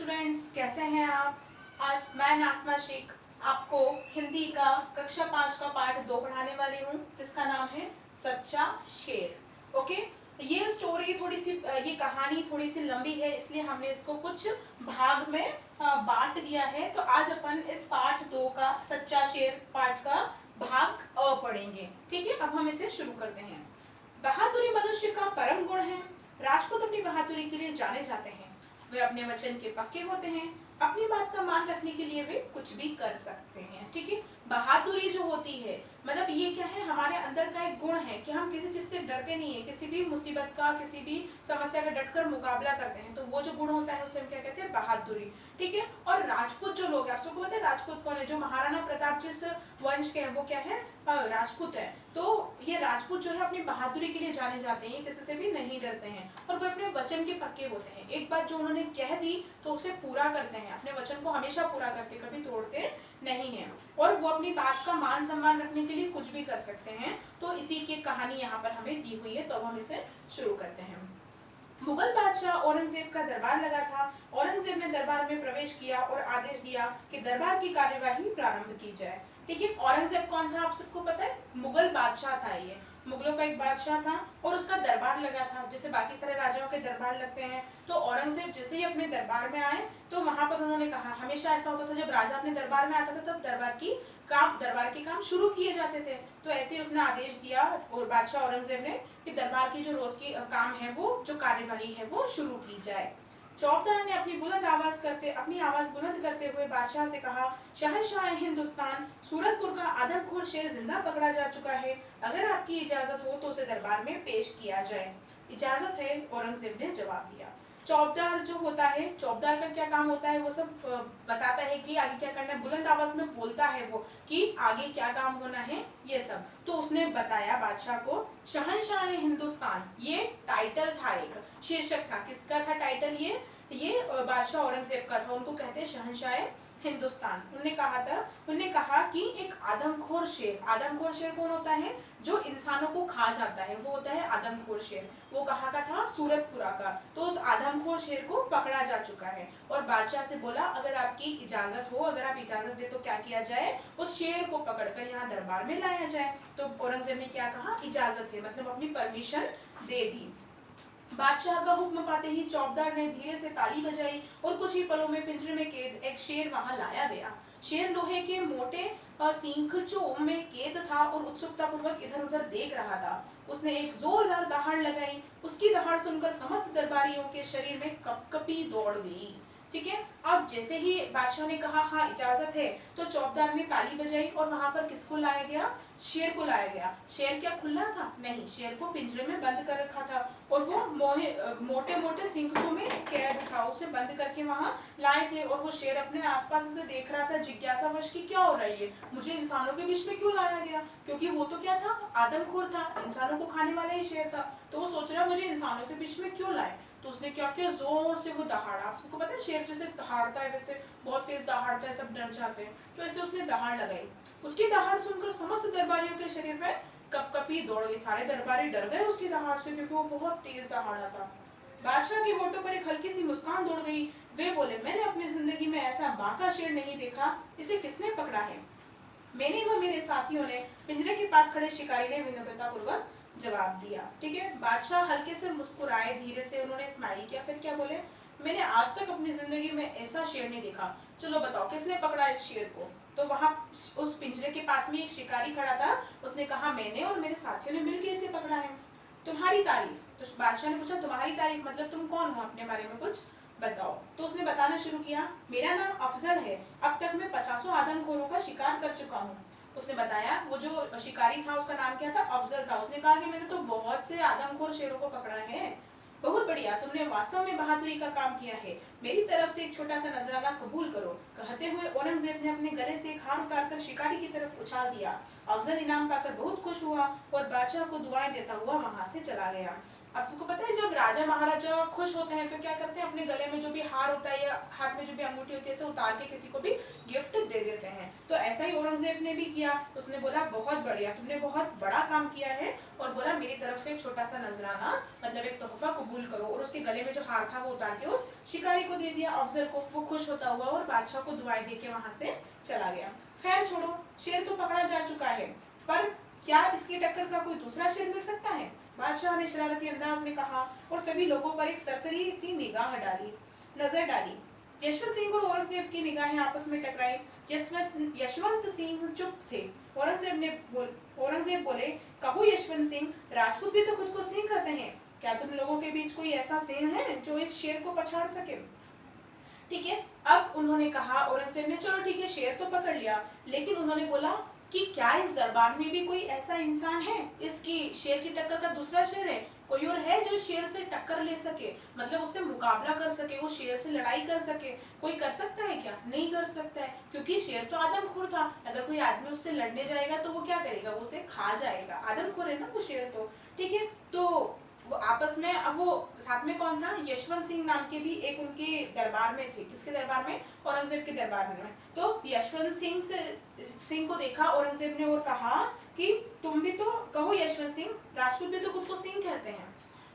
Students, कैसे हैं आप। आज मैं नाज़मा शेख आपको हिंदी का कक्षा 5 का पाठ 2 पढ़ाने वाली हूँ, जिसका नाम है सच्चा शेर। ओके, ये स्टोरी थोड़ी सी, ये कहानी थोड़ी सी लंबी है, इसलिए हमने इसको कुछ भाग में बांट दिया है। तो आज अपन इस पाठ 2 का सच्चा शेर पाठ का भाग अ पढ़ेंगे। ठीक है, अब हम इसे शुरू करते हैं। बहादुरी मनुष्य का परम गुण है। राजपूत अपनी बहादुरी के लिए जाने जाते हैं। वे अपने वचन के पक्के होते हैं। अपनी बात का मान रखने के लिए वे कुछ भी कर सकते हैं। ठीक है, बहादुरी जो होती है, मतलब ये क्या है, हमारे अंदर का एक गुण है कि हम किसी चीज से डरते नहीं है। किसी भी मुसीबत का, किसी भी समस्या का डटकर मुकाबला करते हैं, तो वो जो गुण होता है उसे हम क्या कहते हैं, बहादुरी। ठीक है, और राजपूत जो लोग हैं, आप सबको पता है राजपूत कौन है? जो महाराणा प्रताप जिस वंश के हैं वो क्या है, राजपूत है। तो ये राजपूत जो है अपनी बहादुरी के लिए जाने जाते हैं, किसी से भी नहीं डरते हैं, और वो अपने वचन के पक्के होते हैं। एक बात जो उन्होंने कह दी तो उसे पूरा करते हैं, अपने वचन को हमेशा पूरा करते, कभी तोड़ते नहीं है। और वो अपनी बात का मान सम्मान रखने के लिए कुछ भी कर सकते हैं। तो इसी की कहानी यहाँ पर हमें दी हुई है, तो अब हम इसे शुरू करते हैं। मुगल बादशाह औरंगजेब का दरबार लगा था। औरंगजेब ने दरबार में प्रवेश किया और आदेश दिया कि दरबार की कार्यवाही प्रारंभ की जाए। ठीक है, औरंगजेब कौन था, आप सबको पता है? मुगल बादशाह था। ये मुगलों का एक बादशाह था और उसका दरबार लगा था, जैसे बाकी सारे राजाओं के दरबार लगते हैं। तो औरंगजेब जैसे ही अपने दरबार में आए, तो वहां पर उन्होंने कहा, हमेशा ऐसा होता था जब राजा अपने दरबार में आता था तब दरबार के काम शुरू किए जाते थे। तो ऐसे ही उसने आदेश दिया, और बादशाह औरंगजेब ने, कि दरबार की जो रोज की काम है, वो जो कार्यवाही है वो शुरू की जाए। चौबदार ने अपनी आवाज बुलंद करते हुए बादशाह से कहा, शहंशाह हिंदुस्तान, सूरतपुर का आदमखोर शेर जिंदा पकड़ा जा चुका है। अगर आपकी इजाजत हो तो उसे दरबार में पेश किया जाए। इजाजत है, औरंगजेब ने जवाब दिया। चौबदार जो होता है, चौबदार का क्या काम होता है, वो सब बताता है कि आगे क्या करना है, बुलंद आवाज में बोलता है वो कि आगे क्या काम होना है, ये सब। तो उसने बताया बादशाह को, शहंशाह हिंदुस्तान, ये टाइटल था, एक शीर्षक था। किसका था टाइटल? ये बादशाह औरंगजेब का था। उनको कहते हैं शहंशाह हिंदुस्तान। उन्होंने कहा कि एक आदमखोर शेर कौन होता है? जो इंसानों को खा जाता है, वो होता है आदमखोर शेर। वो कहाँ का था? सूरतपुरा का। तो उस आदमखोर शेर को पकड़ा जा चुका है। और बादशाह से बोला, अगर आपकी इजाजत हो, अगर आप इजाजत दे तो क्या किया जाए, उस शेर को पकड़कर यहाँ दरबार में लाया जाए। तो औरंगजेब ने क्या कहा? इजाजत है, मतलब अपनी परमिशन दे दी। बादशाह का हुक्म पाते ही चौबदार ने धीरे से ताली बजाई और कुछ ही पलों में पिंजरे में कैद एक शेर वहां लाया गया। शेर लोहे के मोटे सींगचों में कैद था और उत्सुकता पूर्वक इधर उधर देख रहा था। उसने एक जोरदार दहाड़ लगाई। उसकी दहाड़ सुनकर समस्त दरबारियों के शरीर में कपकपी दौड़ गई। ठीक है, अब जैसे ही बादशाह ने कहा हाँ इजाजत है, तो चौबदार ने ताली बजाई और वहां पर किसको लाया गया? शेर को लाया गया। शेर क्या खुला था? नहीं, शेर को पिंजरे में बंद कर रखा था और वो मोटे मोटे सींगों में कैद था। उसे बंद करके वहां लाए थे और वो शेर अपने आसपास से देख रहा था जिज्ञासावश कि क्या हो रहा है, मुझे इंसानों के बीच में क्यों लाया गया? क्योंकि वो तो क्या था? आदमखोर था, इंसानों को खाने वाला ही शेर था। तो वो सोच रहा मुझे इंसानों के बीच में क्यों लाए। तो उसने क्या किया? जोर से वो दहाड़ा। आपको पता है शेर जैसे दहाड़ता है, वैसे बहुत तेज दहाड़ता है, सब डर जाते हैं। तो ऐसे उसने दहाड़ लगाई। उसकी दहाड़ सुनकर समस्त दरबारियों के शरीर में कपकपी दौड़ गई। सारे दरबारी डर गए उसकी दहाड़ से, क्योंकि वो बहुत तेज दहाड़ा था। बादशाह के होठों पर एक हल्की सी मुस्कान दौड़ गई। वे बोले, मैंने अपनी जिंदगी में ऐसा बांका शेर नहीं देखा। इसे किसने पकड़ा है? मैंने व मेरे साथियों ने, पिंजरे के पास खड़े शिकारी ने विनम्रता पूर्वक जवाब दिया। ठीक है, बादशाह हल्के से मुस्कुराए, धीरे से उन्होंने स्माइल किया, फिर क्या बोले, मैंने आज तक अपनी जिंदगी में ऐसा शेर नहीं देखा। चलो बताओ किसने पकड़ा इस शेर को? तो वहां उस पिंजरे के पास में एक शिकारी खड़ा था। उसने कहा, मैंने और मेरे साथियों ने मिलकर इसे पकड़ा है। तुम्हारी तारीफ? तो बादशाह ने पूछा, तुम्हारी तारीफ मतलब तुम कौन हो, अपने बारे में कुछ बताओ। तो उसने बताना शुरू किया, मेरा नाम अफजल है। अब तक मैं 50 आदमखोरों का शिकार कर चुका हूँ। उसने बताया, वो जो शिकारी था उसका नाम क्या था? अफजल था। उसने कहा कि मैंने तो बहुत से आदमखोर शेरों को पकड़ा है। बहुत बढ़िया, तुमने वास्तव में बहादुरी का काम किया है। मेरी तरफ से एक छोटा सा नजराना कबूल करो। कहते हुए औरंगजेब ने अपने गले से एक हार उतारकर शिकारी की तरफ उछाल दिया। अफजल इनाम पाकर बहुत खुश हुआ और बादशाह को दुआएं देता हुआ वहां से चला गया। आपको पता है, जब राजा महाराजा खुश होते हैं तो क्या करते हैं, अपने गले में जो भी हार होता है या हाथ में जो भी अंगूठी होती है उसे उतार के किसी को भी गिफ्ट दे देते हैं। तो ऐसा ही औरंगजेब ने भी किया। उसने बोला, बहुत बढ़िया, तुमने बहुत बड़ा काम किया है, और बोला मेरी तरफ से एक छोटा सा नजराना, मतलब एक तोहफा कबूल करो। और उस उसके गले में जो हार था वो उतार के उस शिकारी को दे दिया, अफसर को। वो खुश होता हुआ और बादशाह को दुआएं दे के वहां से चला गया। खैर छोड़ो, शेर तो पकड़ा जा चुका है, पर क्या इसकी टक्कर का कोई दूसरा शेर मिल सकता है? बादशाह ने शरारती अंदाज में कहा और सभी लोगों पर एक सरसरी सी नजर डाली। यशवंत सिंह और औरंगजेब की निगाहें आपस में टकराई। यशवंत सिंह चुप थे। औरंगजेब बोले, कहो यशवंत सिंह, राजपूत भी तो खुद को सिंह कहते हैं। क्या तुम लोगों के बीच कोई ऐसा सिंह है जो इस शेर को पछाड़ सके? ठीक है, अब उन्होंने कहा, औरंगजेब ने, चलो ठीक है, शेर तो पकड़ लिया, लेकिन उन्होंने बोला कि क्या इस दरबार में भी कोई ऐसा इंसान है, इसकी शेर की टक्कर का दूसरा शेर है, कोई और है जो शेर से टक्कर ले सके, मतलब उससे मुकाबला कर सके, वो शेर से लड़ाई कर सके? कोई कर सकता है क्या? नहीं कर सकता है, क्योंकि शेर तो आदमखोर था। अगर कोई आदमी उससे लड़ने जाएगा तो वो क्या करेगा? वो उसे खा जाएगा। आदमखोर है ना वो शेर तो। ठीक है, तो वो आपस में, अब वो साथ में कौन था? यशवंत सिंह नाम के भी एक उनके दरबार में थे। किसके दरबार में? औरंगजेब के दरबार में। तो यशवंत सिंह को देखा औरंगजेब ने और कहा कि तुम भी तो कहो यशवंत सिंह, राजपूत भी तो खुद को सिंह कहते हैं।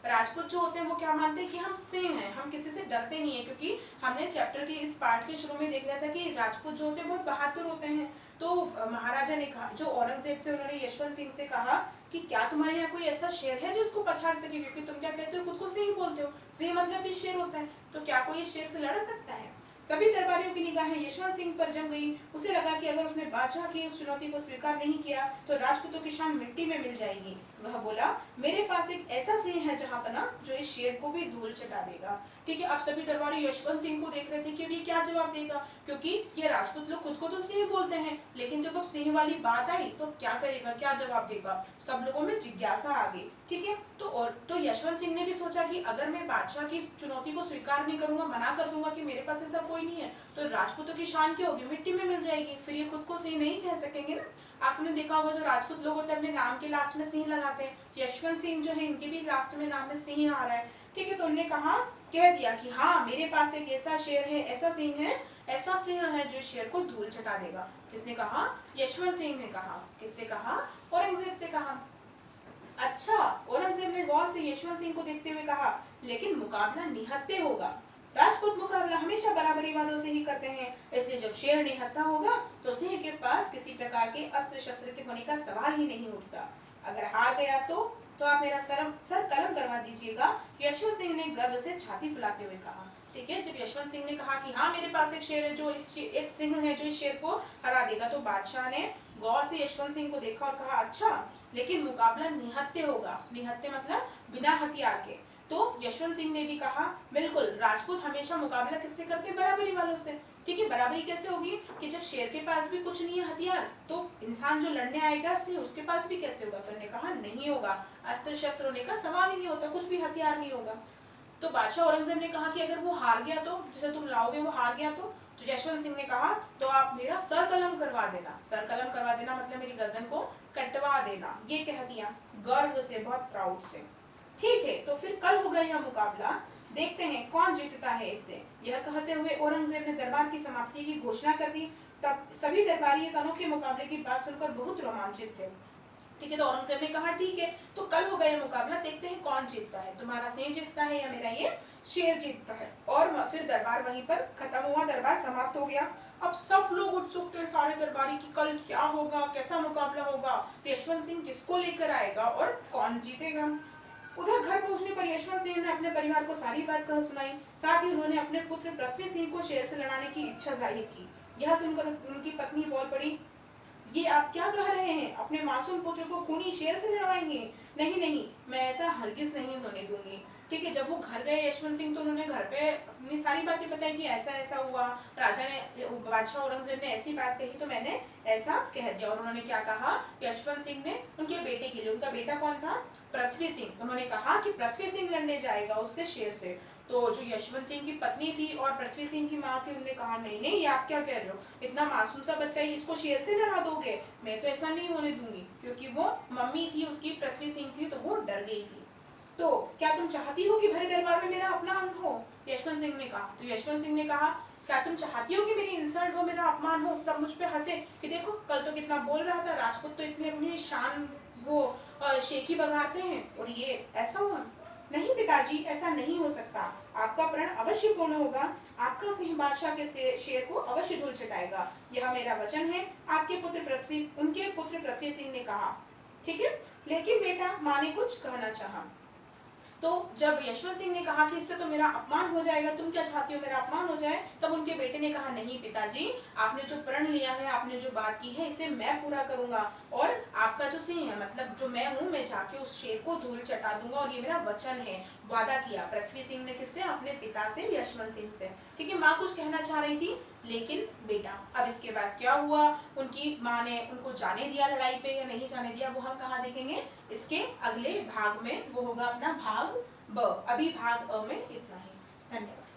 राजपूत जो होते हैं वो क्या मानते हैं कि हम सिंह हैं, हम किसी से डरते नहीं है, क्योंकि हमने चैप्टर के इस पार्ट के शुरू में देख लिया था कि राजपूत जो होते हैं बहुत बहादुर होते हैं। तो महाराजा ने कहा, जो औरंगजेब थे, उन्होंने यशवंत सिंह से कहा कि क्या तुम्हारे यहाँ कोई ऐसा शेर है जो इसको पछाड़ सके, क्योंकि तुम क्या कहते हो, खुद को सिंह बोलते हो, सिंह मतलब भी शेर होता है, तो क्या कोई इस शेर से लड़ सकता है? सभी दरबारियों की निगाहें यशवंत सिंह पर जम गई। उसे लगा कि अगर उसने बादशाह की उस चुनौती को स्वीकार नहीं किया तो राजपूतों की शान मिट्टी में मिल जाएगी। वह बोला, मेरे पास एक ऐसा सिंह है जहांपना जो इस शेर को भी धूल चटा देगा। ठीक है, अब सभी दरबारी यशवंत सिंह को देख रहे थे कि अभी क्या जवाब देगा, क्योंकि ये राजपूत लोग खुद को तो सिंह बोलते हैं, लेकिन जब अब सिंह वाली बात आई तो क्या करेगा, क्या जवाब देगा? सब लोगों में जिज्ञासा आ गई। ठीक है, तो यशवंत सिंह ने भी सोचा कि अगर मैं बादशाह की चुनौती को स्वीकार नहीं करूंगा, मना कर दूंगा कि मेरे पास ऐसा कोई नहीं है, तो राजपूतों की शान क्या होगी? मिट्टी में मिल जाएगी, फिर ये खुद को सिंह नहीं कह सकेंगे ना। आपने देखा होगा जो राजपूत लोग होते हैं अपने नाम के लास्ट में सिंह लगाते हैं। यशवंत सिंह जो है इनके भी लास्ट में नाम में सिंह आ रहा है। ठीक है, तो उन्होंने कहा, कह दिया कि हाँ, मेरे पास एक ऐसा शेर है, ऐसा सिंह है, ऐसा सिंह है जो शेर को धूल चटा देगा। किसने कहा? यशवंत सिंह ने कहा। किससे कहा? औरंगजेब से कहा। अच्छा, औरंगजेब ने गौर से यशवंत सिंह को देखते हुए कहा, लेकिन मुकाबला निहत्थे होगा। राजपूत मुकाबला हमेशा बराबरी वालों से ही करते हैं, इसलिए जब शेर निहत्था होगा तो सिंह के पास किसी प्रकार के अस्त्र शस्त्र के होने का सवाल ही नहीं उठता। अगर हार गया तो आप मेरा सर कलम करवा दीजिएगा, यशवंत सिंह ने गर्व से छाती फुलाते हुए कहा। ठीक है, जब यशवंत सिंह ने कहा कि हाँ, मेरे पास एक शेर है जो एक सिंह है जो इस शेर को हरा देगा, तो बादशाह ने गौर से यशवंत सिंह को देखा और कहा, अच्छा, लेकिन मुकाबला निहत्थे होगा। निहत्थे मतलब बिना हथियार के। तो यशवंत सिंह ने भी कहा, बिल्कुल, राजपूत हमेशा मुकाबला किससे करते हैं? बराबरी वालों से। ठीक है, बराबरी कैसे होगी कि जब शेर के पास भी कुछ नहीं है हथियार, तो इंसान जो लड़ने आएगा सिंह, उसके पास भी कैसे होगा? तो उन्होंने कहा, नहीं होगा, अस्त्र शस्त्र होने का सवाल ही नहीं होता, कुछ भी हथियार नहीं होगा। तो बादशाह औरंगजेब ने कहा कि अगर वो हार गया तो, जैसे तुम लाओगे, वो हार गया तो यशवंत सिंह ने कहा, तो आप मेरा सर कलम करवा देना। सर कलम करवा देना मतलब मेरी गर्दन को कटवा देना, ये कह दिया गर्व से, बहुत प्राउड से। ठीक है, तो फिर कल होगा यह मुकाबला, देखते हैं कौन जीतता है इससे। यह कहते हुए औरंगजेब ने दरबार की समाप्ति की घोषणा कर दी। तब सभी दरबारी इस अनोखे मुकाबले की बात सुनकर बहुत रोमांचित थे। ठीक है, तो औरंगजेब ने कहा, ठीक है, तो कल होगा यह मुकाबला, देखते हैं कौन जीतता है, तुम्हारा सिंह जीतता है या मेरा ये शेर जीतता है। और फिर दरबार वहीं पर खत्म हुआ, दरबार समाप्त हो गया। अब सब लोग उत्सुक थे, सारे दरबारी, की कल क्या होगा, कैसा मुकाबला होगा, यशवंत सिंह किसको लेकर आएगा और कौन जीतेगा। उधर घर पहुंचने पर यशवंत सिंह ने अपने परिवार को सारी बात कह सुनाई। साथ ही उन्होंने अपने पुत्र पृथ्वी सिंह को शेर से लड़ाने की इच्छा जाहिर की। यह सुनकर उनकी पत्नी बोल पड़ी, ये आप क्या कह रहे हैं? अपने मासूम पुत्र को खूनी शेर से लड़वाएंगे? नहीं नहीं, मैं ऐसा हरगिज नहीं होने दूंगी। ठीक है, जब वो घर गए यशवंत सिंह, तो उन्होंने घर पे अपनी सारी बातें बताई कि ऐसा ऐसा हुआ, राजा ने, बादशाह औरंगजेब ने ऐसी बात कही तो मैंने ऐसा कह दिया। और उन्होंने क्या कहा यशवंत सिंह ने? उनके बेटे के लिए, उनका बेटा कौन था? पृथ्वी सिंह। उन्होंने कहा कि पृथ्वी सिंह लड़ने जाएगा उससे, शेर से। तो जो यशवंत सिंह की पत्नी थी और पृथ्वी सिंह की माँ थी, उन्होंने कहा, नहीं नहीं, ये आप क्या कह रहे हो, इतना मासूम सा बच्चा ही, इसको शेर से लड़ा दोगे? मैं तो ऐसा नहीं होने दूंगी, क्योंकि वो मम्मी थी उसकी, पृथ्वी सिंह थी, तो वो डर गई थी। तो क्या तुम चाहती हो कि भरे दरबार में मेरा अपना अंग हो? यशवंत सिंह ने कहा। तो यशवंत सिंह ने कहा, क्या तुम चाहती हो कि मेरी इंसल्ट हो, मेरा अपमान हो? सब मुझ पे हंसे कि देखो कल तो कितना बोल रहा था, राजपूत तो इतने अपनी शान वो शेखी बगाते हैं, और ये ऐसा हुआ। नहीं पिताजी, ऐसा नहीं हो सकता। आपका प्रण अवश्य पूर्ण होगा। आपका सिंह बादशाह के शेर को अवश्य धूल चटाएगा। यह मेरा वचन है। उनके पुत्र पृथ्वी सिंह ने कहा। ठीक है, लेकिन बेटा, माँ ने कुछ कहना चाहा। तो जब यशवंत सिंह ने कहा कि इससे तो मेरा अपमान हो जाएगा, तुम क्या चाहती हो मेरा अपमान हो जाए, तब उनके बेटे ने कहा, नहीं पिताजी, आपने जो प्रण लिया है, आपने जो बात की है, इसे मैं पूरा करूंगा। और आपका जो सिंह है, मतलब जो मैं हूँ, मैं जाके उस शेर को धूल चटा दूंगा, और ये मेरा वचन है। वादा किया पृथ्वी सिंह ने, किससे? अपने पिता से, यशवंत सिंह से। ठीक है, माँ कुछ कहना चाह रही थी, लेकिन बेटा, अब इसके बाद क्या हुआ? उनकी माँ ने उनको जाने दिया लड़ाई पे या नहीं जाने दिया, वो हम कहाँ देखेंगे? इसके अगले भाग में। वो होगा अपना भाग ब। अभी भाग अ में इतना ही। धन्यवाद।